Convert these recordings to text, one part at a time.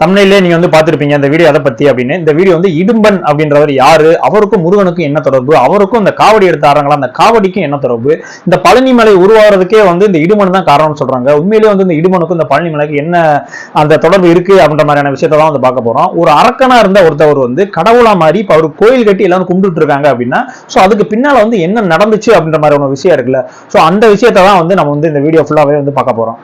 தமிழ்லயே நீங்க வந்து பாத்திருப்பீங்க இந்த வீடியோ அதை பத்தி அப்படின்னு. இந்த வீடியோ வந்து இடும்பன் அப்படின்றவர் யாரு, அவருக்கும் முருகனுக்கும் என்ன தொடர்பு, அவருக்கும் இந்த காவடி எடுத்து ஆடுறாங்களா அந்த காவடிக்கும் என்ன தொடர்பு, இந்த பழனிமலை உருவாகிறதுக்கே வந்து இந்த இடுமன் தான் காரணம்னு சொல்றாங்க. உண்மையிலேயே வந்து இந்த இடுமனுக்கும் இந்த பழனிமலைக்கு என்ன அந்த தொடர்பு இருக்கு அப்படின்ற மாதிரியான விஷயத்தை தான் வந்து பார்க்க போறோம். ஒரு அரக்கனா இருந்த ஒருத்தவர் வந்து கடவுளா மாதிரி இப்ப அவர் கோயில் கட்டி எல்லாரும் கும்பிட்டு இருக்காங்க அப்படின்னா சோ அதுக்கு பின்னால வந்து என்ன நடந்துச்சு அப்படின்ற மாதிரி ஒரு விஷயம் இருக்குல்ல. சோ அந்த விஷயத்தை தான் வந்து நம்ம வந்து இந்த வீடியோ ஃபுல்லாவே வந்து பார்க்க போறோம்.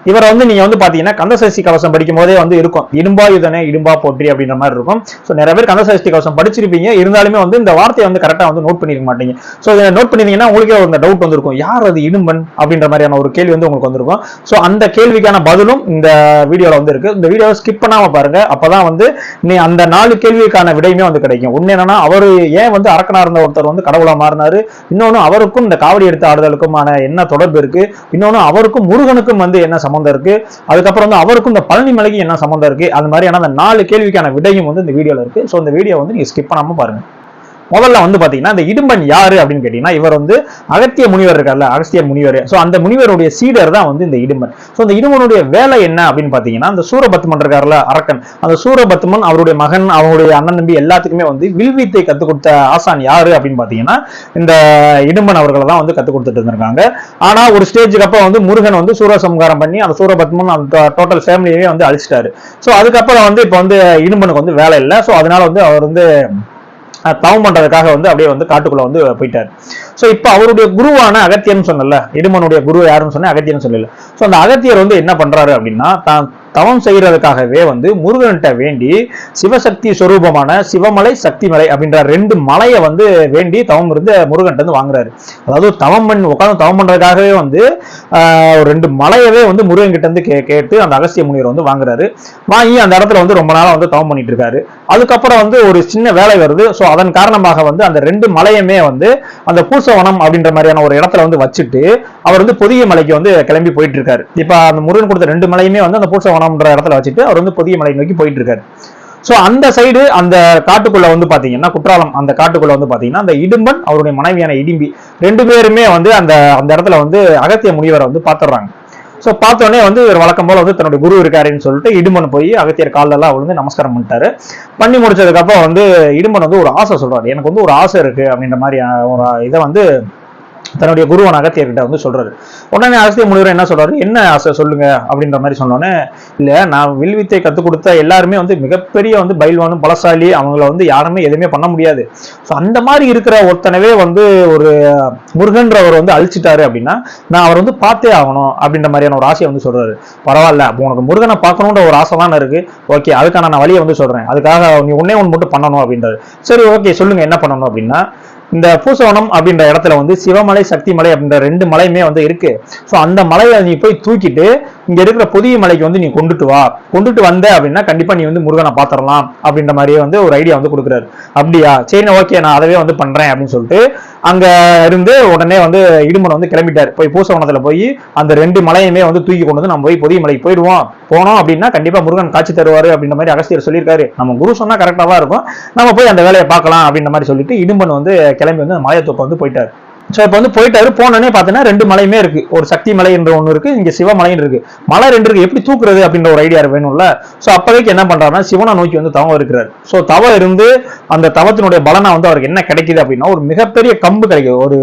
இவரை வந்து நீங்க வந்து பாத்தீங்கன்னா கந்தசஷ்டி கவசம் படிக்கும் போதே வந்து இருக்கும், இடும்பா யுதனே இடும்பா போற்றி அப்படின்ற மாதிரி இருக்கும். ஸோ நிறைய பேர் கந்தசஷ்டி கவசம் படிச்சிருப்பீங்க, இருந்தாலுமே வந்து இந்த வார்த்தையை வந்து கரெக்டா வந்து நோட் பண்ணிருக்க மாட்டீங்க. ஸோ இதை நோட் பண்ணிருந்தீங்கன்னா உங்களுக்கே ஒரு டவுட் வந்திருக்கும், யார் அது இடும்பன் அப்படின்ற மாதிரியான ஒரு கேள்வி வந்து உங்களுக்கு வந்திருக்கும். ஸோ அந்த கேள்விக்கான பதிலும் இந்த வீடியோல வந்து இருக்கு. இந்த வீடியோவை ஸ்கிப் பண்ணாம பாருங்க, அப்பதான் வந்து நீ அந்த 4 கேள்விக்கான விடையுமே வந்து கிடைக்கும். ஒண்ணு என்னன்னா, அவரு ஏன் வந்து அரக்கனா இருந்த ஒருத்தர் வந்து கடவுளா மாறினாரு, இன்னொன்னு அவருக்கும் இந்த காவடி எடுத்து ஆடுதலுக்குமான என்ன தொடர்பு இருக்கு, இன்னொன்னு அவருக்கும் முருகனுக்கும் வந்து என்ன சம்பந்தம் இருக்கு, அதுக்கப்புறம் வந்து அவருக்கும் இந்த பழனி மலைக்கு என்ன சம்பந்தம் இருக்கு, அது மாதிரியான அந்த 4 கேள்விக்கான விடையும் வந்து இந்த வீடியோல இருக்கு. சோ இந்த வீடியோ வந்து நீங்க ஸ்கிப் பண்ணாம பாருங்க. முதல்ல வந்து பாத்தீங்கன்னா இந்த இடும்பன் யாரு அப்படின்னு கேட்டீங்கன்னா, இவர் வந்து அகத்திய முனிவர் இருக்கார்ல, அகஸ்தியர் முனிவர். சோ அந்த முனிவருடைய சீடர் தான் வந்து இந்த இடும்பன். சோ இந்த இடும்பனுடைய வேலை என்ன அப்படின்னு பாத்தீங்கன்னா, இந்த சூரபத்மன் இருக்கார்ல அரக்கன், அந்த சூரபத்மன் அவருடைய மகன் அவருடைய அண்ணன் தம்பி எல்லாத்துக்குமே வந்து வில்வித்தை கத்துக் கொடுத்த ஆசான் யாரு அப்படின்னு பாத்தீங்கன்னா இந்த இடும்பன் அவர்களை தான் வந்து கத்துக் கொடுத்துட்டு இருந்திருக்காங்க. ஆனா ஒரு ஸ்டேஜுக்கு அப்புறம் வந்து முருகன் வந்து சூரசம்ஹாரம் பண்ணி அந்த சூரபத்மன் அந்த டோட்டல் ஃபேமிலியே வந்து அழிச்சிட்டாரு. சோ அதுக்கப்புறம் வந்து இப்ப வந்து இடும்பனுக்கு வந்து வேலை இல்லை. சோ அதனால வந்து அவர் வந்து தவம் பண்றதுக்காக வந்து அப்படியே வந்து காட்டுக்குள்ள வந்து போயிட்டாரு. சோ இப்ப அவருடைய குருவான அகத்தியன் சொன்னல, இடுமனுடைய குரு யாருன்னு சொன்ன அகத்தியன் சொல்லல. சோ அந்த அகத்தியர் வந்து என்ன பண்றாரு அப்படின்னா, தான் தவம் செய்யறதுக்காகவே வந்து முருகன்கிட்ட வேண்டி சிவசக்தி சொரூபமான சிவமலை சக்திமலை அப்படின்ற 2 மலையை வந்து வேண்டி தவம் இருந்து முருகன்ட்ட வந்து வாங்குறாரு. அதாவது தவம் உட்காந்து தவம் பண்றதுக்காகவே வந்து 2 மலையவே வந்து முருகன் கிட்ட இருந்து கேட்டு அந்த அகஸ்திய முனிவர் வந்து வாங்குறாரு. வாங்கி அந்த இடத்துல வந்து ரொம்ப நாளா வந்து தவம் பண்ணிட்டு இருக்காரு. அதுக்கப்புறம் வந்து ஒரு சின்ன வேலை வருது. சோ அதன் காரணமாக வந்து அந்த 2 மலையுமே வந்து அந்த பூசவனம் அப்படின்ற மாதிரியான ஒரு இடத்துல வந்து வச்சுட்டு அவர் வந்து பொதிகை மலைக்கு வந்து கிளம்பி போயிட்டு இருக்காரு. இப்ப அந்த முருகன் கொடுத்த 2 மலையுமே வந்து அந்த பூசவனம் இடத்துல வச்சுட்டு அவர் வந்து பொதிகை மலை நோக்கி போயிட்டு இருக்காரு. சோ அந்த சைடு அந்த காட்டுக்குள்ள வந்து பாத்தீங்கன்னா குற்றாலம் அந்த காட்டுக்குள்ள வந்து பாத்தீங்கன்னா அந்த இடும்பன் அவருடைய மனைவியான இடிம்பி 2 பேருமே வந்து அந்த இடத்துல வந்து அகத்திய முனிவரை வந்து பாத்துறாங்க. சோ பார்த்தோடனே வந்து இவர் வழக்கம் போல வந்து தன்னுடைய குரு இருக்காருன்னு சொல்லிட்டு இடும்பன் போய் அகத்தியர் காலில் எல்லாம் வந்து நமஸ்காரம் பண்ணிட்டாரு. பண்ணி முடிச்சதுக்கு அப்புறம் வந்து இடும்பன் வந்து ஒரு ஆசை சொல்றாரு, எனக்கு வந்து ஒரு ஆசை இருக்கு அப்படின்ற மாதிரி ஒரு இதை வந்து தன்னுடைய குருவான அகத்தியர்கிட்ட வந்து சொல்றாரு. உடனே அகஸ்திய முனிவர் என்ன சொல்றாரு, என்ன ஆசை சொல்லுங்க அப்படின்ற மாதிரி சொன்னோன்னே, இல்ல நான் வில்வித்தை கத்துக் கொடுத்த எல்லாருமே வந்து மிகப்பெரிய வந்து பைல்வானும் பலசாலி, அவங்கள வந்து யாருமே எதுவுமே பண்ண முடியாது. ஸோ அந்த மாதிரி இருக்கிற ஒருத்தனவே வந்து ஒரு முருகன்றவர் வந்து அழிச்சிட்டாரு அப்படின்னா நான் அவர் வந்து பார்த்தே ஆகணும் அப்படின்ற மாதிரியான ஒரு ஆசையை வந்து சொல்றாரு. பரவாயில்ல, அப்போ உனக்கு முருகனை பார்க்கணுன்ற ஒரு ஆசை தான் இருக்கு, ஓகே அதுக்கான நான் வழியை வந்து சொல்றேன், அதுக்காக நீ ஒன்னே ஒன்று மட்டும் பண்ணணும் அப்படின்றாரு. சரி ஓகே சொல்லுங்க என்ன பண்ணணும் அப்படின்னா, இந்த பூசவனம் அப்படின்ற இடத்துல வந்து சிவமலை சக்திமலை அப்படின்ற 2 மலையுமே வந்து இருக்கு. சோ அந்த மலையை நீ போய் தூக்கிட்டு இங்க இருக்கிற புதிய மலைக்கு வந்து நீ கொண்டுட்டு வா, கொண்டுட்டு வந்த அப்படின்னா கண்டிப்பா நீ வந்து முருகனை பாத்திரலாம் அப்படின்ற மாதிரியே வந்து ஒரு ஐடியா வந்து கொடுக்குறாரு. அப்படியா சரி ஓகே நான் அதவே வந்து பண்றேன் அப்படின்னு சொல்லிட்டு அங்க இருந்து உடனே வந்து இடுமன் வந்து கிளம்பிட்டாரு. போய் பூசவனத்துல போய் அந்த 2 மலையுமே வந்து தூக்கி கொண்டு வந்து நம்ம போய் புதிய மலைக்கு போனோம் அப்படின்னா கண்டிப்பா முருகன் காட்சி தருவாரு அப்படின்ற மாதிரி அகஸ்தியர் சொல்லியிருக்காரு. நம்ம குரு சொன்னா கரெக்டா தான் இருக்கும், நம்ம போய் அந்த வேலையை பார்க்கலாம் அப்படின்ற மாதிரி சொல்லிட்டு இடுமன் வந்து கிளம்பி வந்து மலையத்தோப்பை வந்து போயிட்டாரு. சோ இப்ப வந்து போயிட்டாரு. போனோடனே பாத்தீங்கன்னா 2 மலையுமே இருக்கு, ஒரு சக்தி மலை என்ற ஒண்ணு இருக்கு, இங்க சிவமலைன்னு இருக்கு. மலை 2 இருக்கு, எப்படி தூக்குறது அப்படின்ற ஒரு ஐடியா வேணும்ல. சோ அப்போதைக்கு என்ன பண்றாருன்னா சிவனை நோக்கி வந்து தவம் இருக்கிறாரு. சோ தவம் இருந்து அந்த தவத்தினுடைய பலனா வந்து அவருக்கு என்ன கிடைக்குது அப்படின்னா ஒரு மிகப்பெரிய கம்பு கிடைக்குது, ஒரு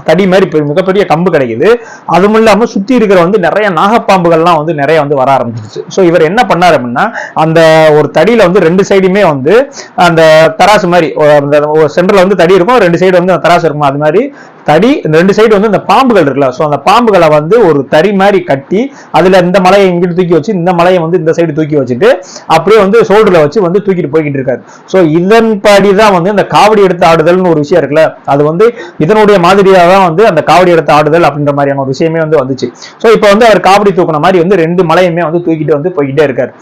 தடி மாதிரி மிகப்பெரிய கம்பு கிடைக்குது. அதுவும் இல்லாம சுத்தி இருக்கிற வந்து நிறைய நாகப்பாம்புகள்லாம் வந்து நிறைய வந்து வர ஆரம்பிச்சிருச்சு. சோ இவர் என்ன பண்ணாரு அப்படின்னா அந்த ஒரு தடியில வந்து 2 சைடுமே வந்து அந்த தராசு மாதிரி சென்டர்ல வந்து தடி இருக்கும், 2 சைடு வந்து தராசு இருக்கும். அது மாதிரி தடி 2 சைடு வந்து இந்த பாம்புகள் இருக்குல்ல, சோ அந்த பாம்புகளை வந்து ஒரு தறி மாதிரி கட்டி அதுல இந்த மலையை இங்கிட்டு தூக்கி வச்சு இந்த மலையை வந்து இந்த சைடு தூக்கி வச்சுட்டு அப்படியே வந்து ஷோல்டர்ல வச்சு வந்து தூக்கிட்டு போய்கிட்டு இருக்காரு. சோ இதன்படிதான் வந்து இந்த காவடி எடுத்து ஆடுதல்னு ஒரு விஷயம் இருக்குல்ல, அது வந்து இதனுடைய மாதிரியா தான் வந்து அந்த காவடி எடுத்து ஆடுதல் அப்படின்ற மாதிரியான ஒரு விஷயமே வந்து வந்துச்சு. சோ இப்ப வந்து அவர் காவடி தூக்குன மாதிரி வந்து 2 மலையுமே வந்து தூக்கிட்டு வந்து போய்கிட்டே இருக்காரு.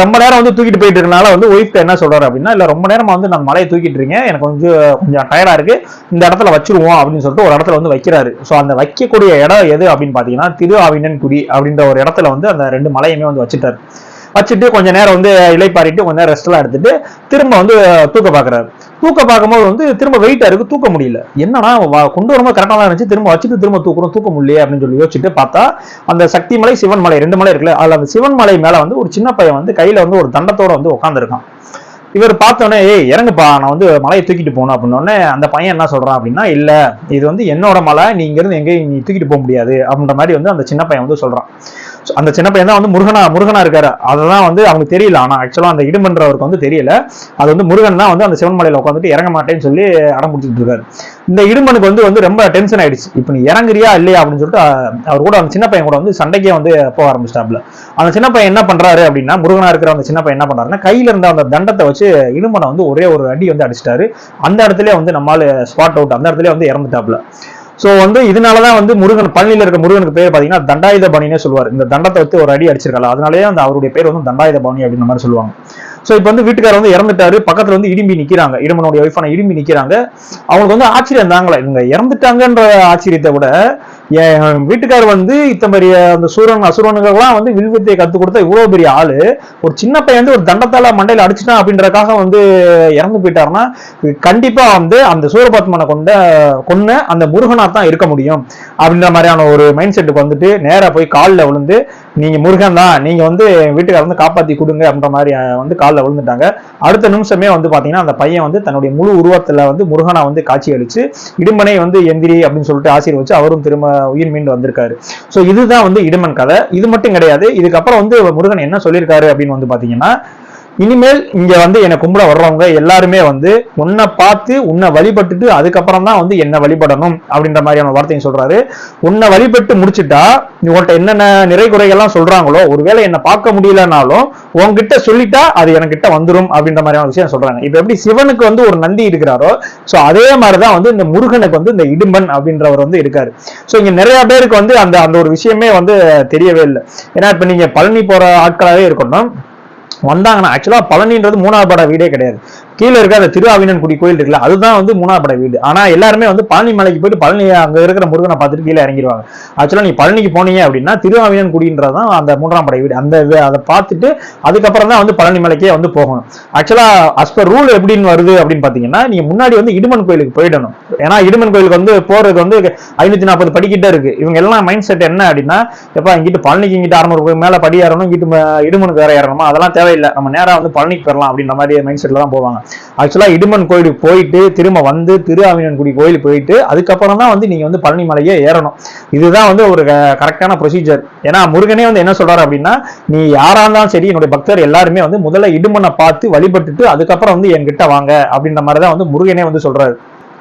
ரொம்ப நேரம் வந்து தூக்கிட்டு போயிட்டு இருக்கனால வந்து ஒய்ஃப் என்ன சொல்றாரு அப்படின்னா, இல்ல ரொம்ப நேரமா வந்து நான் மலையை தூக்கிட்டு இருக்கேன், எனக்கு கொஞ்சம் டயர்டா இருக்கு, இந்த இடத்துல வச்சிருவோம் அப்படின்னு சொல்லிட்டு ஒரு இடத்துல வந்து வைக்கிறாரு. சோ அந்த வைக்கக்கூடிய இடம் எது அப்படின்னு பாத்தீங்கன்னா திரு ஆவினன்குடி அப்படின்ற ஒரு இடத்துல வந்து அந்த 2 மலையுமே வந்து வச்சுட்டாரு. வச்சுட்டு கொஞ்ச நேரம் வந்து இலைப்பாரிட்டு கொஞ்ச நேரம் ரெஸ்ட் எல்லாம் எடுத்துட்டு திரும்ப வந்து தூக்க பாக்குறாரு. தூக்க பார்க்கும்போது வந்து திரும்ப வெயிட்டா இருக்கு, தூக்க முடியல. என்னன்னா கொண்டு வரும்போது கரெக்டா தான் இருந்துச்சு, திரும்ப வச்சுட்டு திரும்ப தூக்குறோம், தூக்க முடியல அப்படின்னு சொல்லி யோசிச்சுட்டு பார்த்தா அந்த சக்தி மலை சிவன் மலை 2 மலை இருக்குல்ல, அதுல அந்த சிவன் மலை மேல வந்து ஒரு சின்ன பையன் வந்து கையில வந்து ஒரு தண்டத்தோட வந்து உட்காந்துருக்கான். இவர் பார்த்தோன்னே ஏய் இறங்குப்பா நான் வந்து மலையை தூக்கிட்டு போகணும் அப்படின்னோடனே அந்த பையன் என்ன சொல்றான் அப்படின்னா, இல்ல இது வந்து என்னோட மலை, நீ இங்க இருந்து எங்கேயும் நீ தூக்கிட்டு போக முடியாது அப்படின்ற மாதிரி வந்து அந்த சின்ன பையன் வந்து சொல்றான். அந்த சின்ன பையன் தான் வந்து முருகனா இருக்காரு. அதெல்லாம் வந்து அவங்க தெரியல. ஆனா ஆக்சுவலா அந்த இடுமன்றவருக்கு வந்து தெரியல. அது வந்து முருகன் தான் வந்து அந்த சிவன்மலையில உட்காந்துட்டு இறங்க மாட்டேன்னு சொல்லி அடம் பிடிச்சிட்டு இருக்காரு. இந்த இடுமனுக்கு வந்து ரொம்ப டென்ஷன் ஆயிடுச்சு. இப்ப நீ இறங்குறியா இல்லையா அப்படின்னு சொல்லிட்டு அவர் கூட அந்த சின்ன பையன் கூட வந்து சண்டைக்கே வந்து போக ஆரம்பிச்சிட்டாப்ல. அந்த சின்ன பையன் என்ன பண்றாரு அப்படின்னா, முருகனா இருக்கிற அந்த சின்ன பையன் என்ன பண்றாருன்னா, கையில இருந்த அந்த தண்டத்தை வச்சு இடுமனை வந்து ஒரே ஒரு அடி வந்து அடிச்சிட்டாரு. அந்த இடத்துல வந்து நம்மால ஸ்பாட் அவுட், அந்த இடத்துல வந்து இறந்துட்டாப்ல. சோ வந்து இதனாலதான் வந்து முருகன், பழனியில இருக்க முருகனுக்கு பேர் பாத்தீங்கன்னா தண்டாயுத பாணினே சொல்லுவார். இந்த தண்டத்தை வச்சு ஒரு அடி அடிச்சிருக்கல, அதனாலேயே அந்த அவருடைய பேர் வந்து தண்டாயுத பாணி அப்படின்ற மாதிரி சொல்லுவாங்க. சோ இப்ப வந்து வீட்டுக்காரர் வந்து இறந்துட்டாரு, பக்கத்துல வந்து இடிம்பி நிக்கிறாங்க, இடுமனுடைய ஒய்ஃபான இடிம்பி நிக்கிறாங்க. அவங்களுக்கு வந்து ஆச்சரியம் தாங்களே, இவங்க இறந்துட்டாங்கன்ற ஆச்சரியத்தை விட என் வீட்டுக்காரர் வந்து இத்தனை அந்த அசுரனுக்கெல்லாம் வந்து வில்வித்தையை கத்து கொடுத்த இவ்வளவு பெரிய ஆளு, ஒரு சின்ன பையன் வந்து ஒரு தண்டத்தால மண்டையில அடிச்சுட்டான் அப்படின்றதுக்காக வந்து இறந்து போயிட்டாருன்னா கண்டிப்பா வந்து அந்த சூரபத்மனை கொன்ன அந்த முருகனா தான் இருக்க முடியும் அப்படின்ற மாதிரியான ஒரு மைண்ட் செட்டுக்கு வந்துட்டு நேரா போய் காலில் விழுந்து, நீங்க முருகன் தான், நீங்க வந்து வீட்டுக்காரர் வந்து காப்பாத்தி கொடுங்க அப்படின்ற மாதிரி வந்து காலில் விழுந்துட்டாங்க. அடுத்த நிமிஷமே வந்து பாத்தீங்கன்னா அந்த பையன் வந்து தன்னுடைய முழு உருவத்துல வந்து முருகனா வந்து காட்சி அளிச்சு இடுமனை வந்து எந்திரி அப்படின்னு சொல்லிட்டு ஆசீர்வச்சு அவரும் திரும்ப உயிர் மீண்டு வந்திருக்காரு. சோ இதுதான் வந்து இடுமன் கதை. இது மட்டும் கிடையாது, இதுக்கப்புறம் வந்து முருகன் என்ன சொல்லியிருக்காரு அப்படின்னு வந்து பாத்தீங்கன்னா, இனிமேல் இங்க வந்து என்னை கும்பிட வர்றவங்க எல்லாருமே வந்து உன்னை பார்த்து உன்னை வழிபட்டுட்டு அதுக்கப்புறம் தான் வந்து என்ன வழிபடணும் அப்படின்ற மாதிரியான வார்த்தையும் சொல்றாரு. உன்னை வழிபட்டு முடிச்சுட்டா உங்கள்கிட்ட என்னென்ன நிறை குறைகள்லாம் சொல்றாங்களோ, ஒருவேளை என்னை பார்க்க முடியலனாலும் உங்ககிட்ட சொல்லிட்டா அது என்கிட்ட வந்துடும் அப்படின்ற மாதிரியான விஷயம் சொல்றாங்க. இப்ப எப்படி சிவனுக்கு வந்து ஒரு நந்தி இருக்கிறாரோ, சோ அதே மாதிரிதான் வந்து இந்த முருகனுக்கு வந்து இந்த இடும்பன் அப்படின்றவர் வந்து இருக்காரு. சோ இங்க நிறைய பேருக்கு வந்து அந்த அந்த ஒரு விஷயமே வந்து தெரியவே இல்லை. ஏன்னா இப்ப நீங்க பழனி போற ஆட்களாவே இருக்கணும் வந்தாங்கன்னா, ஆக்சுவலா பழனின்றது 3வது பட வீடே கிடையாது. கீழே இருக்க அந்த திருஆவினன்குடி கோயில் இருக்குல்ல, அதுதான் வந்து 3வது பட வீடு. ஆனா எல்லாருமே வந்து பழனி மலைக்கு போயிட்டு பழனி அங்க இருக்கிற முருகனை பார்த்துட்டு கீழே இறங்கிடுவாங்க. ஆக்சுவலா நீ பழனிக்கு போனீங்க அப்படின்னா திருஆவினன்குடின்றதான் அந்த 3ஆம் படை வீடு. அந்த அதை பார்த்துட்டு அதுக்கப்புறம் தான் வந்து பழனி மலைக்கே வந்து போகணும். ஆக்சுவலா அஸ் பர் ரூல் எப்படின்னு வருது அப்படின்னு பாத்தீங்கன்னா, நீங்க முன்னாடி வந்து இடுமன் கோயிலுக்கு போயிடணும். ஏன்னா இடுமன் கோயிலுக்கு வந்து போறது வந்து 540 படிக்கிட்ட இருக்கு. இவங்க எல்லாம் மைண்ட் செட் என்ன அப்படின்னா, எப்ப இங்கிட்டு பழனிக்கு இங்கிட்டு 600 மேல படி ஏறணும், இங்கிட்டு இடுமனுக்கு வேற ஏறணுமா, அதெல்லாம் தேவையில்லை, நம்ம நேரா வந்து பழனிக்கு பெறலாம் அப்படின்ற மாதிரி மைண்ட் செட்ல தான் போவாங்க. ஆக்சுவலா இடுமன் கோயிலுக்கு போயிட்டு திரும்ப வந்து திருஆவினன்குடி கோயிலுக்கு போயிட்டு அதுக்கப்புறம் தான் வந்து நீங்க வந்து பழனி மலையே ஏறணும். இதுதான் வந்து ஒரு கரெக்டான ப்ரொசீஜர். ஏன்னா முருகனே வந்து என்ன சொல்றாரு அப்படின்னா, நீ யாரா இருந்தாலும் சரி, என்னுடைய பக்தர் எல்லாருமே வந்து முதல்ல இடுமனை பார்த்து வழிபட்டுட்டு அதுக்கப்புறம் வந்து என்கிட்ட வாங்க அப்படின்ற மாதிரிதான் வந்து முருகனே வந்து சொல்றாரு.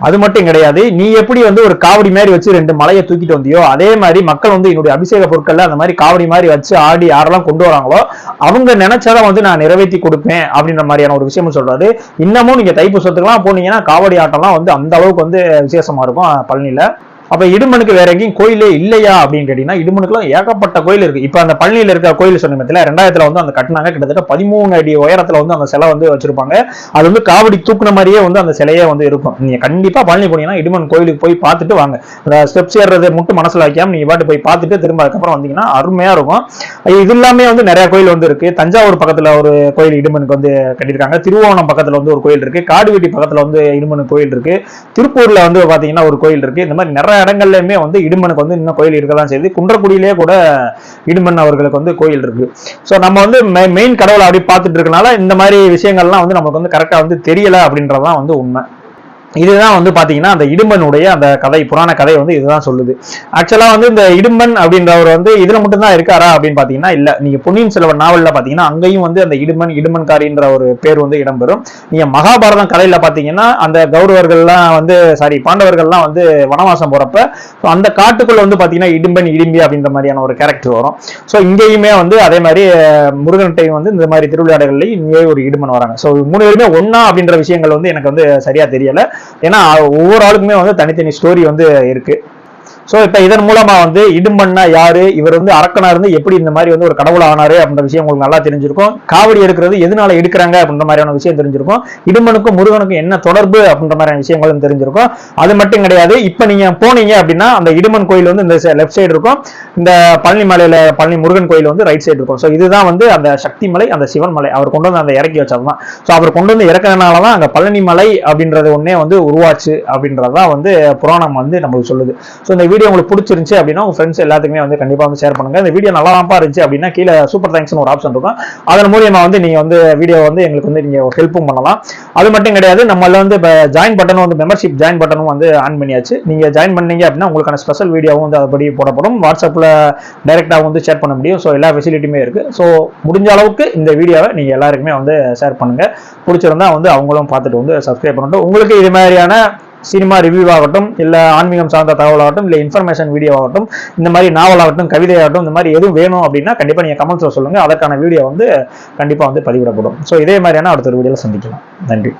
அது மட்டும் கிடையாது, நீ எப்படி வந்து ஒரு காவடி மாதிரி வச்சு 2 மலையை தூக்கிட்டு வந்தியோ, அதே மாதிரி மக்கள் வந்து என்னுடைய அபிஷேக பொருட்கள்ல அந்த மாதிரி காவடி மாதிரி வச்சு ஆடி யாரெல்லாம் கொண்டு வராங்களோ அவங்க நினைச்சதை வந்து நான் நிறைவேற்றி கொடுப்பேன் அப்படின்ற மாதிரியான ஒரு விஷயமும் சொல்றாரு. இன்னமும் நீங்க தைப்பூசத்துக்குலாம் போனீங்கன்னா காவடி ஆட்டம்லாம் வந்து அந்த அளவுக்கு வந்து விசேஷமா இருக்கும் பழனியில. அப்ப இடுமனுக்கு வேற எங்கேயும் கோயிலே இல்லையா அப்படின்னு கேட்டீங்கன்னா, இடுமனுக்குலாம் ஏகப்பட்ட கோயில் இருக்கு. இப்ப அந்த பழனியில இருக்க கோயில் சொன்ன 2000 வந்து அந்த கட்டினாங்க. கிட்டத்தட்ட 13 அடி உயரத்துல வந்து அந்த சிலை வந்து வச்சிருப்பாங்க. அது வந்து காவடி தூக்குன மாதிரியே வந்து அந்த சிலையே வந்து இருக்கும். நீங்க கண்டிப்பா பழனி போனீங்கன்னா இடுமன் கோயிலுக்கு போய் பார்த்துட்டு வாங்க. அந்த ஸ்டெப்ஸ் ஏறது மட்டும் மனசுல வைக்காம நீங்க பாட்டு போய் பார்த்துட்டு திரும்ப அதுக்கப்புறம் வந்தீங்கன்னா அருமையா இருக்கும். இது எல்லாமே வந்து நிறைய கோயில் வந்து இருக்கு. தஞ்சாவூர் பக்கத்துல ஒரு கோயில் இடுமனுக்கு வந்து கட்டியிருக்காங்க. திருவோணம் பக்கத்துல வந்து ஒரு கோயில் இருக்கு. காடுவெட்டி பக்கத்துல வந்து இடுமனுக்கு கோயில் இருக்கு. திருப்பூர்ல வந்து பாத்தீங்கன்னா ஒரு கோயில் இருக்கு. இந்த மாதிரி நிறைய இடங்கள்லயுமே வந்து இடுமனுக்கு வந்து இன்னும் கோயில் இருக்கலாம் செய்யுது. குன்றக்குடியிலே கூட இடுமன் அவர்களுக்கு வந்து கோயில் இருக்கு. சோ நம்ம வந்து மெயின் கடவுளை அப்படி பார்த்துட்டு இருக்கனால இந்த மாதிரி விஷயங்கள்லாம் வந்து நமக்கு வந்து கரெக்டா வந்து தெரியல அப்படின்றதான் வந்து உண்மை. இதுதான் வந்து பாத்தீங்கன்னா அந்த இடும்பனுடைய அந்த கதை, புராண கதை வந்து இதுதான் சொல்லுது. ஆக்சுவலா வந்து இந்த இடும்பன் அப்படின்றவர் வந்து இதுல மட்டும் தான் இருக்காரா அப்படின்னு பாத்தீங்கன்னா இல்ல. நீங்க பொன்னியின் செல்வன் நாவல்ல பாத்தீங்கன்னா அங்கேயும் வந்து அந்த இடுமன்காரின்ற ஒரு பேர் வந்து இடம்பெறும். நீங்க மகாபாரதம் கதையில பாத்தீங்கன்னா அந்த கௌரவர்கள்லாம் வந்து பாண்டவர்கள்லாம் வந்து வனவாசம் போறப்ப அந்த காட்டுக்குள்ள வந்து பாத்தீங்கன்னா இடும்பி அப்படின்ற மாதிரியான ஒரு கேரக்டர் வரும். சோ இங்கேயுமே வந்து அதே மாதிரி முருகன்ட்டையும் வந்து இந்த மாதிரி திருவிளையாடல்ல இங்கே ஒரு இடுமன் வராங்க. சோ 3 பேருமே ஒன்னா அப்படின்ற விஷயங்கள் வந்து எனக்கு வந்து சரியா தெரியல. ஏன்னா ஒவ்வொரு ஆளுக்குமே வந்து தனித்தனி ஸ்டோரி வந்து இருக்கு. சோ இப்ப இதன் மூலமா வந்து இடும்பன்னா யாரு, இவர் வந்து அரக்கனா இருந்து எப்படி இந்த மாதிரி வந்து ஒரு கடவுள் ஆனாரு அப்படின்ற விஷயம் உங்களுக்கு நல்லா தெரிஞ்சிருக்கும். காவடி எடுக்கிறது எதனால எடுக்கிறாங்க அப்படின்ற மாதிரியான விஷயம் தெரிஞ்சிருக்கும். இடும்பனுக்கும் முருகனுக்கும் என்ன தொடர்பு அப்படின்ற மாதிரியான விஷயங்களும் தெரிஞ்சிருக்கும். அது மட்டும் கிடையாது, இப்ப நீங்க போனீங்க அப்படின்னா அந்த இடுமன் கோயில் வந்து இந்த லெஃப்ட் சைடு இருக்கும், இந்த பழனி மலையில பழனி முருகன் கோயில் வந்து ரைட் சைடு இருக்கும். ஸோ இதுதான் வந்து அந்த சக்தி மலை, அந்த சிவன் மலை அவர் கொண்டு வந்து அந்த இறக்கி வச்சதுதான். ஸோ அவர் கொண்டு வந்து இறக்கிறதுனாலதான் அங்க பழனி மலை அப்படின்றது ஒன்னே வந்து உருவாச்சு அப்படின்றதான் வந்து புராணம் வந்து நமக்கு சொல்லுது. ஸோ இந்த வீடியோ உங்களுக்கு பிடிச்சிருந்துச்சு அப்படின்னா உங்க ஃப்ரெண்ட்ஸ் எல்லாத்துக்குமே வந்து கண்டிப்பா வந்து ஷேர் பண்ணுங்க. இந்த வீடியோ நல்லா இருந்துச்சு அப்படின்னா கீழே சூப்பர் தேங்க்ஸ்னு ஒரு ஆப்ஷன் இருக்கும், அதன் மூலியமா வந்து நீங்க வந்து வீடியோ வந்து எங்களுக்கு வந்து நீங்க ஹெல்ப்பும் பண்ணலாம். அது மட்டும் கிடையாது, நம்மள வந்து ஜாயின் பட்டனும் வந்து மெம்பர்ஷிப் ஜாயின் பட்டனும் வந்து ஆன் பண்ணியாச்சு. நீங்க ஜாயின் பண்ணீங்க அப்படின்னா உங்களுக்கான ஸ்பெஷல் வீடியோவும் வந்து அதுபடி போடப்படும். வாட்ஸ்அப்ல டைரக்டா வந்து ஷேர் பண்ண முடியும். ஸோ எல்லா ஃபெசிலிட்டியுமே இருக்கு. ஸோ முடிஞ்ச அளவுக்கு இந்த வீடியோவை நீங்க எல்லாருக்குமே வந்து ஷேர் பண்ணுங்க. பிடிச்சிருந்தா வந்து அவங்களும் பார்த்துட்டு வந்து சப்ஸ்கிரைப் பண்ணட்டும். உங்களுக்கு இது மாதிரியான சினிமா ரிவ்யூ ஆகட்டும், இல்ல ஆன்மீகம் சார்ந்த தகவல் ஆகட்டும், இல்ல இன்ஃபர்மேஷன் வீடியோ ஆகட்டும், இந்த மாதிரி நாவல் ஆகட்டும், கவிதை ஆகட்டும், இந்த மாதிரி எதுவும் வேணும் அப்படின்னா கண்டிப்பா நீங்க கமெண்ட்ஸ்ல சொல்லுங்க. அதற்கான வீடியோ வந்து கண்டிப்பா வந்து பதிவிடப்படும். ஸோ இதே மாதிரியான அடுத்த ஒரு வீடியோல சந்திக்கலாம். நன்றி.